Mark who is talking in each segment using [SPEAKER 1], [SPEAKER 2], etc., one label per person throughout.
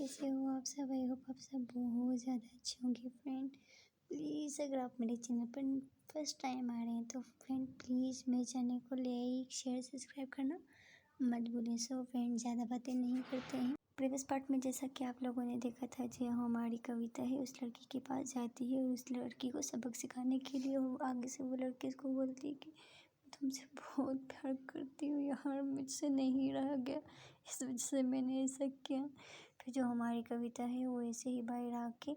[SPEAKER 1] कैसे हो आप सब। आई होप आप सब बहुत ज़्यादा अच्छे होंगे फ्रेंड। प्लीज़ अगर आप मेरे चैनल पर फर्स्ट टाइम आ रहे हैं तो फ्रेंड प्लीज़ मेरे चैनल को लाइक शेयर सब्सक्राइब करना मत भूलें। सो फ्रेंड ज़्यादा बातें नहीं करते हैं। प्रीवियस पार्ट में जैसा कि आप लोगों ने देखा था, जी हमारी कविता है उस लड़की के पास जाती है और उस लड़की को सबक सिखाने के लिए वो आगे से वो लड़की उसको बोलती है कि तुमसे बहुत प्यार करती हूँ यार, मुझसे नहीं रहा गया, इस वजह से मैंने ऐसा किया। फिर जो हमारी कविता है वो ऐसे ही बाहर आके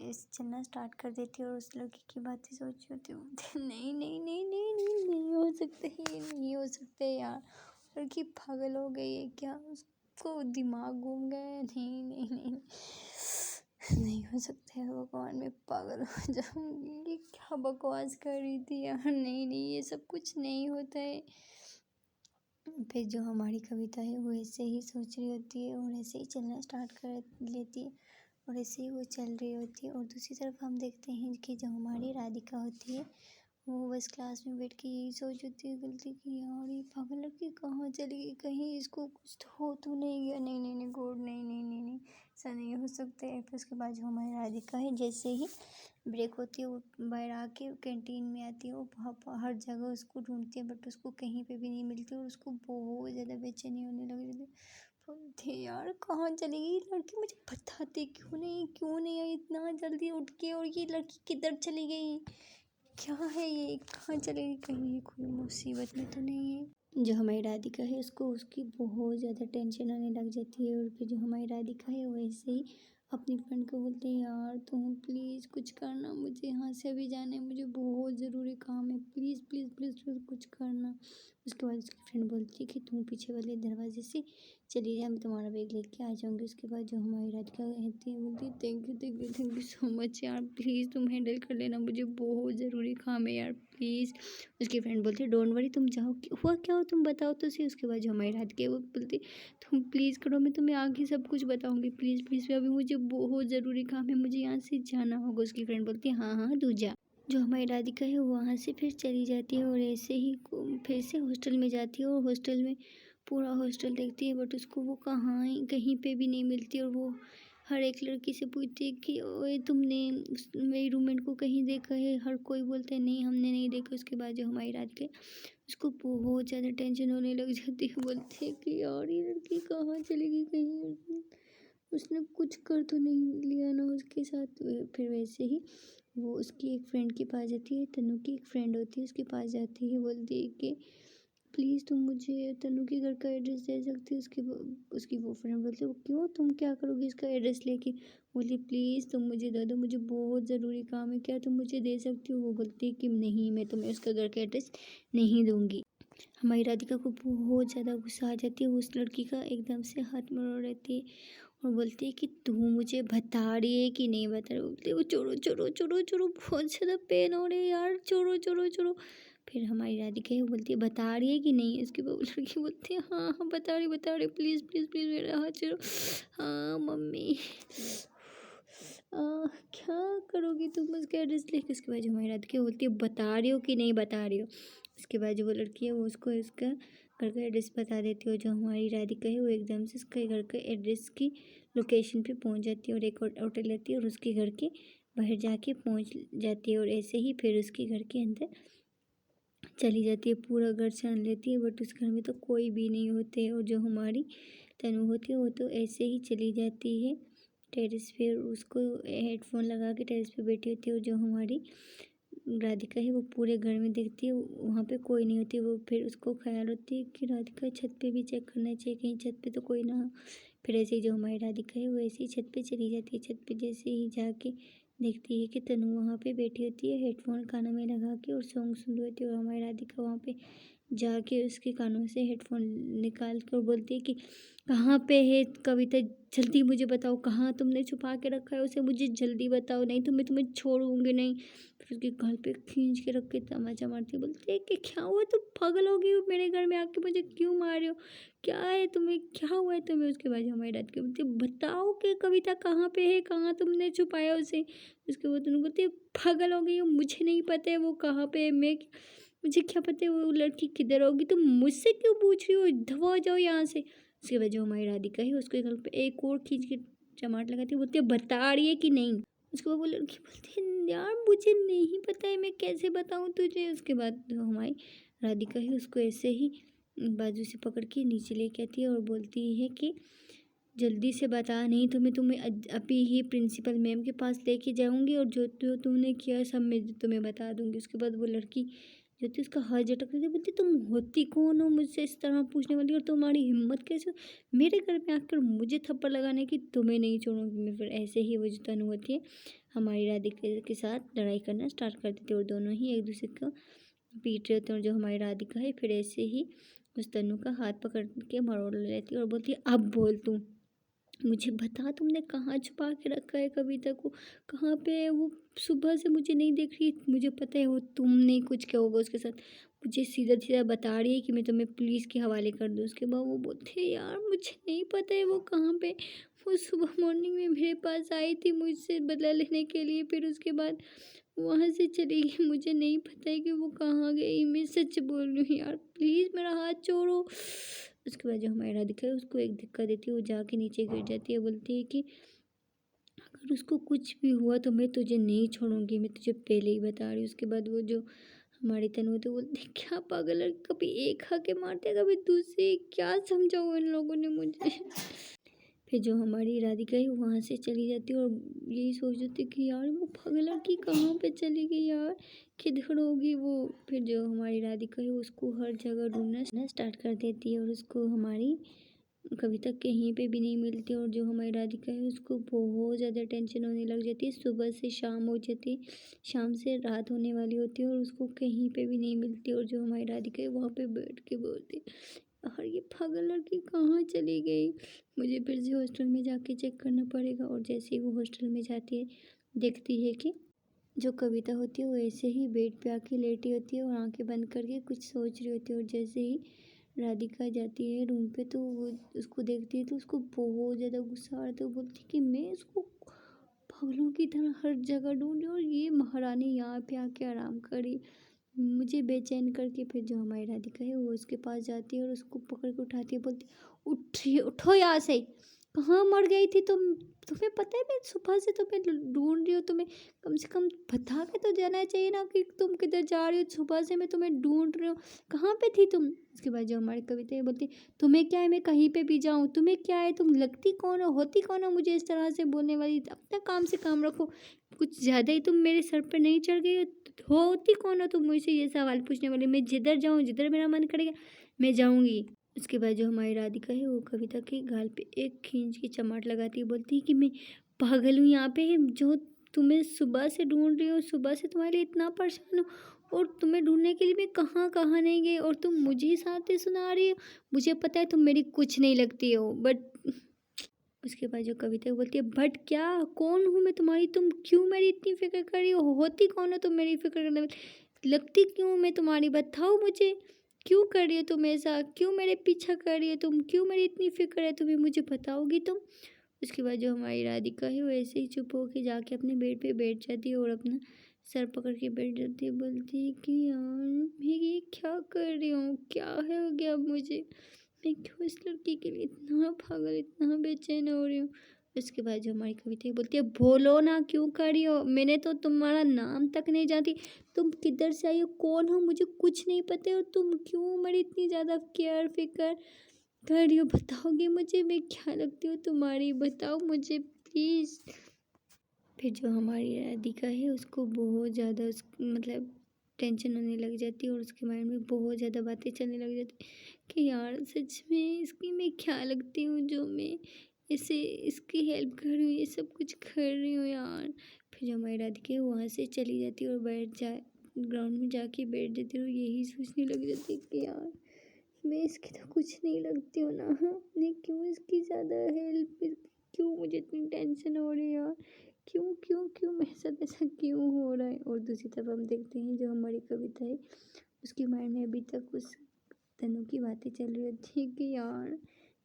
[SPEAKER 1] इस चलना स्टार्ट कर देती है और उस लड़की की बातें सोच होती है नहीं नहीं नहीं नहीं नहीं नहीं हो सकता, ये नहीं हो सकता यार, लड़की पागल हो गई है क्या, उसको दिमाग घूम गया है, नहीं नहीं नहीं नहीं हो सकता है भगवान, मैं पागल हो जाऊंगी, ये क्या बकवास कर रही थी यार, नहीं नहीं ये सब कुछ नहीं होता है। फिर जो हमारी कविता है वो ऐसे ही सोच रही होती है और ऐसे ही चलना स्टार्ट कर लेती है और ऐसे ही वो चल रही होती है। और दूसरी तरफ हम देखते हैं कि जो हमारी राधिका होती है वो बस क्लास में बैठ के यही सोच होती है गलती की, यार ये पागल लड़की कहाँ चली गई, कहीं इसको कुछ तो हो तो नहीं गया, नहीं नहीं नहीं गॉड, नहीं नहीं नहीं नहीं ऐसा नहीं हो सकता है। फिर उसके बाद जो हमारी राधिका है जैसे ही ब्रेक होती है वो बाहर आके कैंटीन में आती है, वो हर जगह उसको ढूंढती है बट उसको कहीं पे भी नहीं मिलती और उसको बहुत ज़्यादा बेचैनी होने लग जाती है। बोलती यार कहाँ चली गई लड़की, मुझे बताते क्यों नहीं आई इतना जल्दी उठ के, और ये लड़की किधर चली गई, क्या है ये, कहाँ चली गई, कहीं ये कोई मुसीबत में तो नहीं है। जो हमारी राधिका है उसको उसकी बहुत ज़्यादा टेंशन आने लग जाती है और फिर जो हमारी राधिका है वो ऐसे ही अपनी फ्रेंड को बोलते हैं यार तुम प्लीज़ कुछ करना, मुझे यहाँ से अभी जाना है, मुझे बहुत ज़रूरी काम है, प्लीज़ प्लीज़ प्लीज़ प्लीज़ कुछ करना। उसके बाद उसकी फ्रेंड बोलती है कि तुम पीछे वाले दरवाजे से चली जाए, मैं तुम्हारा बैग लेके आ जाऊँगी। उसके बाद जो हमारी राधिका कहती है बोलती है थैंक यू सो मच यार, प्लीज़ तुम हैंडल कर लेना, मुझे बहुत ज़रूरी काम है यार प्लीज़। उसकी फ्रेंड बोलती है डोंट वरी, तुम जाओ, हुआ क्या हो तुम बताओ तो सही। उसके बाद जो हमारी राधिका है वो बोलती तुम प्लीज़ करो, मैं तुम्हें आगे सब कुछ बताऊँगी, प्लीज़ प्लीज़ अभी मुझे बहुत ज़रूरी काम है, मुझे यहाँ से जाना होगा। उसकी फ्रेंड बोलती है हाँ हाँ तू जा। जो हमारी राधिका है वो वहाँ से फिर चली जाती है और ऐसे ही फिर से हॉस्टल में जाती है और हॉस्टल में पूरा हॉस्टल देखती है बट उसको वो कहीं पे भी नहीं मिलती और वो हर एक लड़की से पूछती है कि ओए तुमने मेरी रूममेट को कहीं देखा है, हर कोई बोलता है नहीं हमने नहीं देखा। उसके बाद जो हमारी राधिका है उसको बहुत ज़्यादा टेंशन होने लग जाती है, बोलती है कि यार ये लड़की कहाँ चली गई, कहीं उसने कुछ कर तो नहीं लिया ना उसके साथ। फिर वैसे ही वो उसकी एक फ्रेंड के पास जाती है, तनु की एक फ्रेंड होती है, उसके पास जाती है, बोलती है कि प्लीज़ तुम मुझे तनु के घर का एड्रेस दे सकती हो। उसकी वो फ्रेंड बोलती है वो क्यों, तुम क्या करोगी इसका एड्रेस लेके। बोली प्लीज़ तुम मुझे दे दो, मुझे बहुत ज़रूरी काम है, क्या तुम मुझे दे सकती हो। वो बोलती है कि नहीं मैं तुम्हें उसका घर का एड्रेस नहीं दूँगी। हमारी राधिका को बहुत ज़्यादा गुस्सा आ जाती है, उस लड़की का एकदम से हाथ मरोड़ देती है और बोलती है कि तू मुझे बता रही है कि नहीं बता रही। बोलती है वो छोड़ो छोड़ो छोड़ो छोड़ो, बहुत ज़्यादा पेन हो रही है यार, छोड़ो छोड़ो छोड़ो। फिर हमारी राधिका है वो बोलती है बता रही है कि नहीं। उसकी वो लड़की बोलती है हाँ हाँ बता रही प्लीज़ प्लीज़ प्लीज़ मेरा हाथ छोड़ो। हाँ मम्मी क्या करोगी तुम उसका एड्रेस लेके। उसके बाद हमारी राधिका बोलती है बता रही हो कि नहीं बता रही हो। उसके बाद जो वो लड़की है वो उसको इसका घर का एड्रेस बता देती है। जो हमारी राधिका है वो एकदम से उसके घर का एड्रेस की लोकेशन पे पहुंच जाती है और एक ऑटो लेती है और उसके घर के बाहर जाके पहुंच जाती है और ऐसे ही फिर उसके घर के अंदर चली जाती है, पूरा घर छान लेती है बट उस घर में तो कोई भी नहीं होते। और जो हमारी तनु होती है वो तो ऐसे ही चली जाती है टेरेस पे, उसको हेडफोन लगा के टेरेस पे बैठी होती है। और जो हमारी राधिका है वो पूरे घर में देखती है वहाँ पे कोई नहीं होती। वो फिर उसको ख्याल होती है कि राधिका छत पे भी चेक करना चाहिए कहीं छत पे तो कोई ना हो। फिर ऐसे ही जो हमारी राधिका है वो ऐसे ही छत पे चली जाती है। छत पे जैसे ही जाके देखती है कि तनु वहाँ पे बैठी होती है हेडफोन कानों में लगा के और सॉन्ग सुन रही होती है और हमारी राधिका वहाँ पे जाके उसके कानों से हेडफोन निकाल कर बोलती है कि कहाँ पे है कविता, जल्दी मुझे बताओ कहाँ तुमने छुपा के रखा है उसे, मुझे जल्दी बताओ नहीं तो मैं तुम्हें छोड़ूंगी नहीं। फिर उसके गाल पे खींच के रख के तमाचा मारती, बोलती है कि क्या हुआ तुम पागल हो गई हो, मेरे घर में आके मुझे क्यों मार रहे हो, क्या है तुम्हें, क्या हुआ है तुम्हें। उसके बाद हमारी रात के बोलती है बताओ कि कविता कहाँ पे है, कहाँ तुमने छुपाया उसे। उसके बाद तुम बोलती है पागल हो गई हो, मुझे नहीं पता है वो कहाँ पे है, मुझे क्या पता है वो लड़की किधर होगी, तुम मुझसे क्यों पूछ रही हो, धवा जाओ यहाँ से। उसके बाद जो हमारी राधिका है उसके गल पे एक और खींच के चमाट लगाती है, बोलती है बता रही है कि नहीं। उसके बाद वो लड़की बोलती है यार मुझे नहीं पता है, मैं कैसे बताऊँ तुझे। उसके बाद हमारी राधिका ही उसको ऐसे ही बाजू से पकड़ के नीचे लेके आती है और बोलती है कि जल्दी से बता, नहीं तो मैं तुम्हें अभी ही प्रिंसिपल मैम के पास लेके जाऊंगी और जो जो तुमने किया सब मैं तुम्हें बता दूंगी। उसके बाद वो लड़की जो थी उसका हाथ झटक रही थी, बोलती तुम होती कौन हो मुझसे इस तरह पूछने वाली, और तुम्हारी हिम्मत कैसे हो मेरे घर में आकर मुझे थप्पड़ लगाने की, तुम्हें नहीं छोड़ूंगी मैं। फिर ऐसे ही वो जो तनु होती है हमारी राधिका के साथ लड़ाई करना स्टार्ट कर देती है और दोनों ही एक दूसरे को पीट रहे होते हैं। और जो हमारी राधिका है फिर ऐसे ही उस तनु का हाथ पकड़ के मरोड़ लेती है और बोलती है अब बोल तू, मुझे बता तुमने कहाँ छुपा के रखा है कविता को, कहाँ पे है वो, सुबह से मुझे नहीं देख रही। मुझे पता है वो तुमने कुछ किया होगा उसके साथ, मुझे सीधा सीधा बता रही है कि मैं तुम्हें पुलिस के हवाले कर दूँ। उसके बाद वो बोलते हैं यार मुझे नहीं पता है वो कहाँ पे, वो सुबह मॉर्निंग में मेरे पास आई थी मुझसे बदला लेने के लिए, फिर उसके बाद वहाँ से चली गई, मुझे नहीं पता है कि वो कहाँ गई, मैं सच बोल रही हूँ यार प्लीज़ मेरा हाथ छोड़ो। उसके बाद जो हमारी राधिका है उसको एक धक्का देती है, वो जाके नीचे गिर जाती है, बोलती है कि अगर उसको कुछ भी हुआ तो मैं तुझे नहीं छोड़ूंगी, मैं तुझे पहले ही बता रही हूँ। उसके बाद वो जो हमारी तनु तो बोलते क्या पागल है, कभी एक खा के मारते कभी दूसरी, क्या समझाओ इन लोगों ने मुझे। फिर जो हमारी राधिका है वहाँ से चली जाती है और यही सोच रही कि यार वो पागल लड़की कहाँ पे चली गई यार, किधर होगी वो। फिर जो हमारी राधिका है उसको हर जगह ढूंढना स्टार्ट कर देती है और उसको हमारी कविता कहीं पे भी नहीं मिलती। और जो हमारी राधिका है उसको बहुत ज़्यादा टेंशन होने लग जाती है, सुबह से शाम हो जाती है, शाम से रात होने वाली होती है और उसको कहीं पे भी नहीं मिलती। और जो हमारी राधिका है वहाँ पे बैठ के बोलती है यार ये पागल लड़की कहाँ चली गई, मुझे फिर से हॉस्टल में जाके चेक करना पड़ेगा। और जैसे ही वो हॉस्टल में जाती है देखती है कि जो कविता होती है वो ऐसे ही बेड पे आके लेटी होती है और आंखें बंद करके कुछ सोच रही होती है। और जैसे ही राधिका जाती है रूम पे तो वो उसको देखती है तो उसको बहुत ज़्यादा गुस्सा आता है, तो बोलती है कि मैं इसको पागलों की तरह हर जगह ढूंढ रही हूँ और ये महारानी यहाँ पे आके आराम करी, मुझे बेचैन करके। फिर जो हमारी राधिका है वो उसके पास जाती है और उसको पकड़ के उठाती है, बोलती उठिए उठो यहाँ से, कहाँ मर गई थी तुम, तुम्हें पता है मैं सुबह से तुम्हें ढूंढ रही हूँ, तुम्हें कम से कम बता के तो जाना चाहिए ना कि तुम किधर जा रही हो, सुबह से मैं तुम्हें ढूंढ रही हूँ, कहाँ पे थी तुम। उसके बाद जो हमारी कविता है बोलती तुम्हें क्या है मैं कहीं पे भी जाऊँ, तुम्हें क्या है, तुम लगती कौन हो, होती कौन हो मुझे इस तरह से बोलने वाली, अपना काम से काम रखो, कुछ ज़्यादा ही तुम मेरे सर पर नहीं चढ़ गई होती कौन हो तुम मुझसे ये सवाल पूछने वाली, मैं जिधर जाऊँ जिधर मेरा मन करेगा मैं जाऊँगी। उसके बाद जो हमारी राधिका है वो कविता के गाल पे एक खींच की चमाट लगाती है, बोलती है कि मैं पागल हूँ यहाँ पे जो तुम्हें सुबह से ढूंढ रही हूँ, सुबह से तुम्हारे लिए इतना परेशान हूँ और तुम्हें ढूंढने के लिए मैं कहाँ कहाँ नहीं गई और तुम मुझे ही साथ सुना रही हो, मुझे पता है तुम मेरी कुछ नहीं लगती हो बट। उसके बाद जो कविता है बोलती है बट क्या, कौन हूँ मैं तुम्हारी, तुम क्यों मेरी इतनी फिक्र कर रही हो, होती कौन हो तुम मेरी फिक्र करने वाली, लगती क्यों मैं तुम्हारी, बताओ मुझे क्यों कर रही हो तुम ऐसा, क्यों मेरे पीछा कर रही हो तुम, क्यों मेरी इतनी फिक्र है तुम्हें, मुझे बताओगी तुम। उसके बाद जो हमारी राधिका है वो ऐसे ही चुप होके जाके अपने बेड पे बैठ जाती है और अपना सर पकड़ के बैठ जाती है, बोलती है कि यार मैं ये क्या कर रही हूँ, क्या है हो गया मुझे, मैं क्यों इस लड़की के लिए इतना पागल इतना बेचैन हो रही हूँ। उसके बाद जो हमारी कविता है बोलती है बोलो ना क्यों कर रही हो, मैंने तो तुम्हारा नाम तक नहीं जानती, तुम किधर से आई हो, कौन हो, मुझे कुछ नहीं पता, और तुम क्यों मेरी इतनी ज़्यादा केयर फिकर कर रही हो, बताओगे मुझे मैं क्या लगती हूँ तुम्हारी, बताओ मुझे प्लीज़। फिर जो हमारी राधिका है उसको बहुत ज़्यादा उस मतलब टेंशन होने लग जाती है और उसके माइंड में बहुत ज़्यादा बातें चलने लग जाती कि यार सच में इसकी मैं क्या लगती हूँ जो मैं इसे इसकी हेल्प कर रही हूँ, ये सब कुछ कर रही हूँ यार। फिर जो हमारी राधिका है वहाँ से चली जाती है और बैठ जा ग्राउंड में जाके बैठ जाती है और यही सोचने लग जाती है कि यार मैं इसकी तो कुछ नहीं लगती हूँ ना, मैं क्यों इसकी ज़्यादा हेल्प, क्यों मुझे इतनी टेंशन हो रही है यार, क्यों क्यों क्यों मेरे साथ ऐसा क्यों हो रहा है। और दूसरी तरफ हम देखते हैं जो हमारी कविता है उसके माइंड में अभी तक उस तनु की बातें चल रही होती है कि यार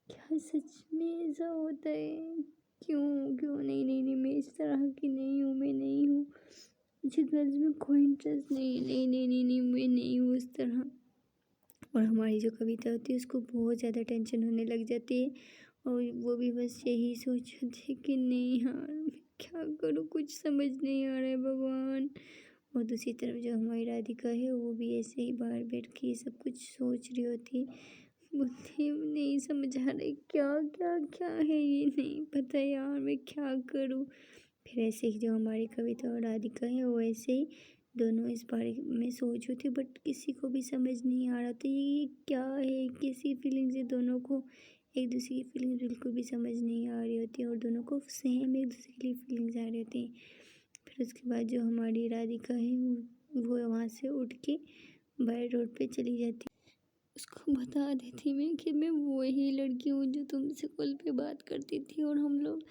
[SPEAKER 1] क्या सच में ऐसा होता है, क्यों क्यों, नहीं नहीं नहीं मैं इस तरह की नहीं हूँ, मैं नहीं हूँ, मुझे गर्ल्स में कोई इंटरेस्ट नहीं, नहीं नहीं नहीं नहीं मैं नहीं हूँ इस तरह। और हमारी जो कविता होती है उसको बहुत ज़्यादा टेंशन होने लग जाती है और वो भी बस यही सोच रहे थे कि नहीं यार मैं क्या करूँ, कुछ समझ नहीं आ रहा है भगवान। और दूसरी तरफ जो हमारी राधिका है वो भी ऐसे ही बाहर बैठ के ये सब कुछ सोच रही होती, बोलती नहीं समझ आ रहा है क्या क्या क्या है, ये नहीं पता यार मैं क्या करूँ। फिर ऐसे ही जो हमारी कविता और राधिका है वो ऐसे ही दोनों इस बारे में सोच रही थी, बट किसी को भी समझ नहीं आ रहा था ये क्या है, किसी फीलिंग्स है दोनों को, एक दूसरे की फीलिंग्स बिल्कुल भी समझ नहीं आ रही होती और दोनों को सेम एक दूसरे के लिए फीलिंग्स आ रही होती हैं। फिर उसके बाद जो हमारी राधिका है वो वहाँ से उठ के बाय रोड पे चली जाती, उसको बता देती मैं कि मैं वही लड़की हूँ जो तुमसे कॉल पे बात करती थी और हम लोग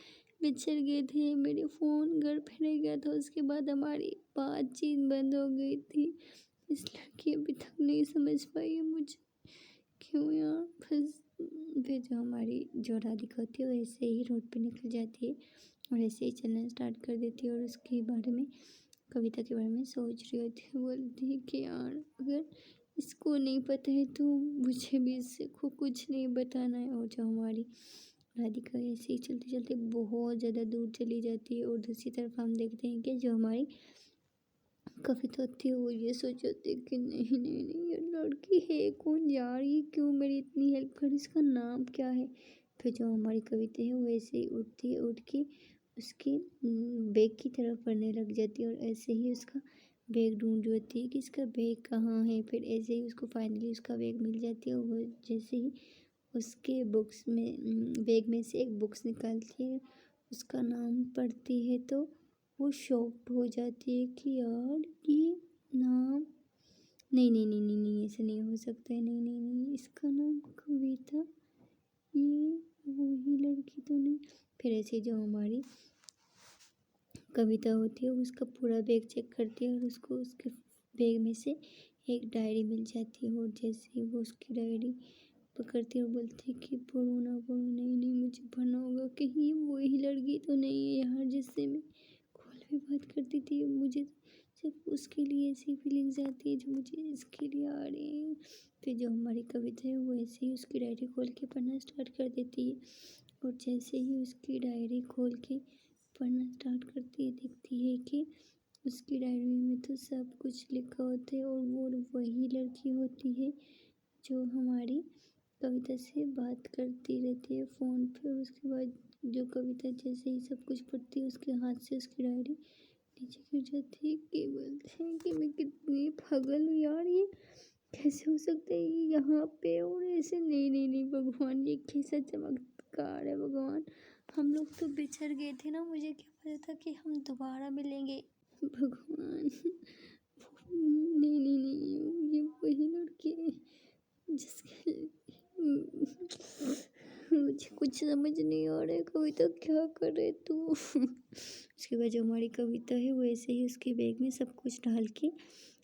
[SPEAKER 1] बिछड़ गए थे, मेरे फ़ोन घर पे रह गया था, उसके बाद हमारी बातचीत बंद हो गई थी। इस लड़की अभी तक नहीं समझ पाई है मुझे, क्यों यार। बस फिर जो हमारी जो राधिका होती है वो ऐसे ही रोड पे निकल जाती है और ऐसे ही चलना स्टार्ट कर देती है और उसके बारे में कविता के बारे में सोच रही होती है, बोलती है कि यार अगर इसको नहीं पता है तो मुझे भी इससे को कुछ नहीं बताना है। और जो हमारी राधिका ऐसे ही चलते चलते बहुत ज़्यादा दूर चली जाती है और दूसरी तरफ हम देखते हैं कि जो हमारी कविता होती है वो ये सोच होती है कि नहीं नहीं नहीं ये लड़की है कौन यार, ये क्यों मेरी इतनी हेल्प कर, इसका नाम क्या है। फिर जो हमारी कविता है वो ऐसे ही उठती है, उठ के उसकी बैग की तरफ पढ़ने लग जाती है और ऐसे ही उसका बैग ढूंढ रही होती है कि इसका बैग कहाँ है। फिर ऐसे ही उसको फाइनली उसका बैग मिल जाती है और वो जैसे ही उसके बुक्स में बैग में से एक बुक्स निकालती है, उसका नाम पढ़ती है तो वो शॉक्ड हो जाती है कि यार ये नाम, नहीं नहीं नहीं नहीं नहीं ऐसे नहीं हो सकता है, नहीं नहीं नहीं इसका नाम कविता, ये वही लड़की तो नहीं। फिर ऐसे जो हमारी कविता होती है उसका पूरा बैग चेक करती है और उसको उसके बैग में से एक डायरी मिल जाती है और जैसे ही वो उसकी डायरी पकड़ती है और बोलती है कि पढ़ो ना पढ़ो, नहीं नहीं मुझे पढ़ना होगा, कहीं वही लड़की तो नहीं है यार जिससे मैं कॉल पे बात करती थी, मुझे सिर्फ उसके लिए ऐसी फीलिंग्स आती है जो मुझे इसके लिए आ रही हैं। फिर जो हमारी कविता है वो ऐसे ही उसकी डायरी खोल के पढ़ना स्टार्ट कर देती है और जैसे ही उसकी डायरी खोल के पढ़ना स्टार्ट करती है देखती है कि उसकी डायरी में तो सब कुछ लिखा होता है और वो वही लड़की होती है जो हमारी कविता से बात करती रहती है फ़ोन पे। और उसके बाद जो कविता जैसे ही सब कुछ पढ़ती है उसके हाथ से उसकी डायरी नीचे गिर जाती है कि बोलते हैं कि मैं कितनी पागल हूँ यार, ये कैसे हो सकता है ये यहाँ पे और ऐसे, नहीं नहीं नहीं भगवान ये कैसा चमत्कार है भगवान, हम लोग तो बिछड़ गए थे ना, मुझे क्या पता था कि हम दोबारा मिलेंगे भगवान। नहीं नहीं नहीं ये वही लड़की है जिसके मुझे कुछ समझ नहीं आ रहा है, कविता क्या करे तू। उसके बाद जो हमारी कविता है वो ऐसे ही उसके बैग में सब कुछ डाल के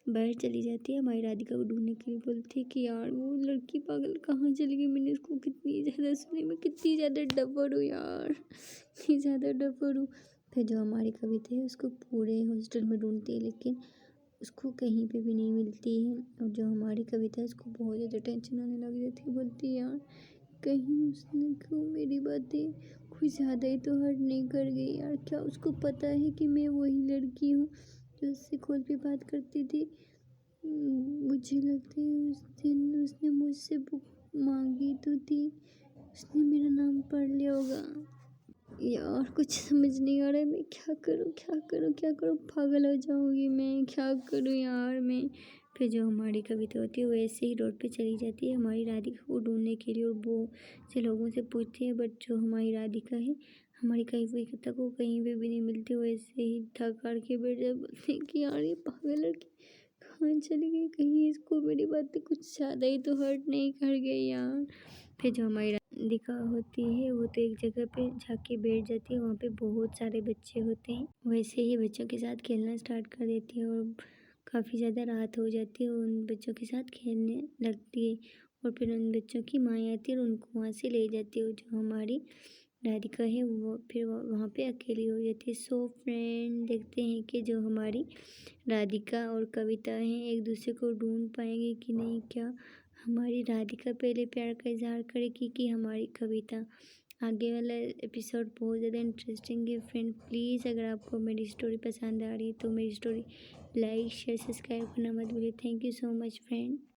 [SPEAKER 1] बाहर चली जाती है, हमारी राधिका को ढूंढने के लिए, बोलती है कि यार वो लड़की पागल कहाँ चली गई, मैंने उसको कितनी ज़्यादा सुनी, मैं कितनी ज़्यादा डफर हूँ यार, इतनी ज़्यादा डफर हूँ। फिर जो हमारी कविता है उसको पूरे हॉस्टल में ढूंढती है लेकिन उसको कहीं पे भी नहीं मिलती है और जो हमारी कविता है उसको बहुत ज़्यादा टेंशन आने लग जाती है, बोलती है यार कहीं उसने क्यों मेरी बातें कोई ज़्यादा ही तो हर्ट नहीं कर गई यार, क्या उसको पता है कि मैं वही लड़की हूँ जो उससे कॉल पे बात करती थी। मुझे लगता है उस दिन उसने मुझसे बुक मांगी तो थी, उसने मेरा नाम पढ़ लिया होगा यार, कुछ समझ नहीं आ रहा है मैं क्या करूँ क्या करूँ क्या करूँ, पागल हो जाऊँगी मैं, क्या करूँ यार मैं। फिर जो हमारी कविता होती है वो ऐसे ही रोड पे चली जाती है हमारी राधिका को ढूंढने के लिए और वो से लोगों से पूछती है, बट जो हमारी राधिका है हमारी कविता को कहीं पे भी नहीं मिलती, वो ऐसे ही थक हार के बैठ जाए, बोलते हैं कि यार ये पागल लड़की कहाँ चली गई, कहीं इसको मेरी बातें कुछ ज़्यादा ही तो हर्ट नहीं कर गई यार। फिर जो हमारी राधिका होती है वो तो एक जगह पे जाके बैठ जाती है, वहाँ पे बहुत सारे बच्चे होते हैं, वैसे ही बच्चों के साथ खेलना स्टार्ट कर देती है और काफ़ी ज़्यादा रात हो जाती है और उन बच्चों के साथ खेलने लगती है और फिर उन बच्चों की माँ आती है और उनको वहाँ से ले जाती है और जो हमारी राधिका है वो फिर वहाँ पे अकेली हो जाती है। सो फ्रेंड देखते हैं कि जो हमारी राधिका और कविता हैं एक दूसरे को ढूंढ पाएंगे कि नहीं, क्या हमारी राधिका पहले प्यार का इजहार करेगी कि हमारी कविता। आगे वाला एपिसोड बहुत ज़्यादा इंटरेस्टिंग है फ्रेंड। प्लीज़ अगर आपको मेरी स्टोरी पसंद आ रही है तो मेरी स्टोरी लाइक शेयर सब्सक्राइब करना मत भूलिए। Thank you so much friend.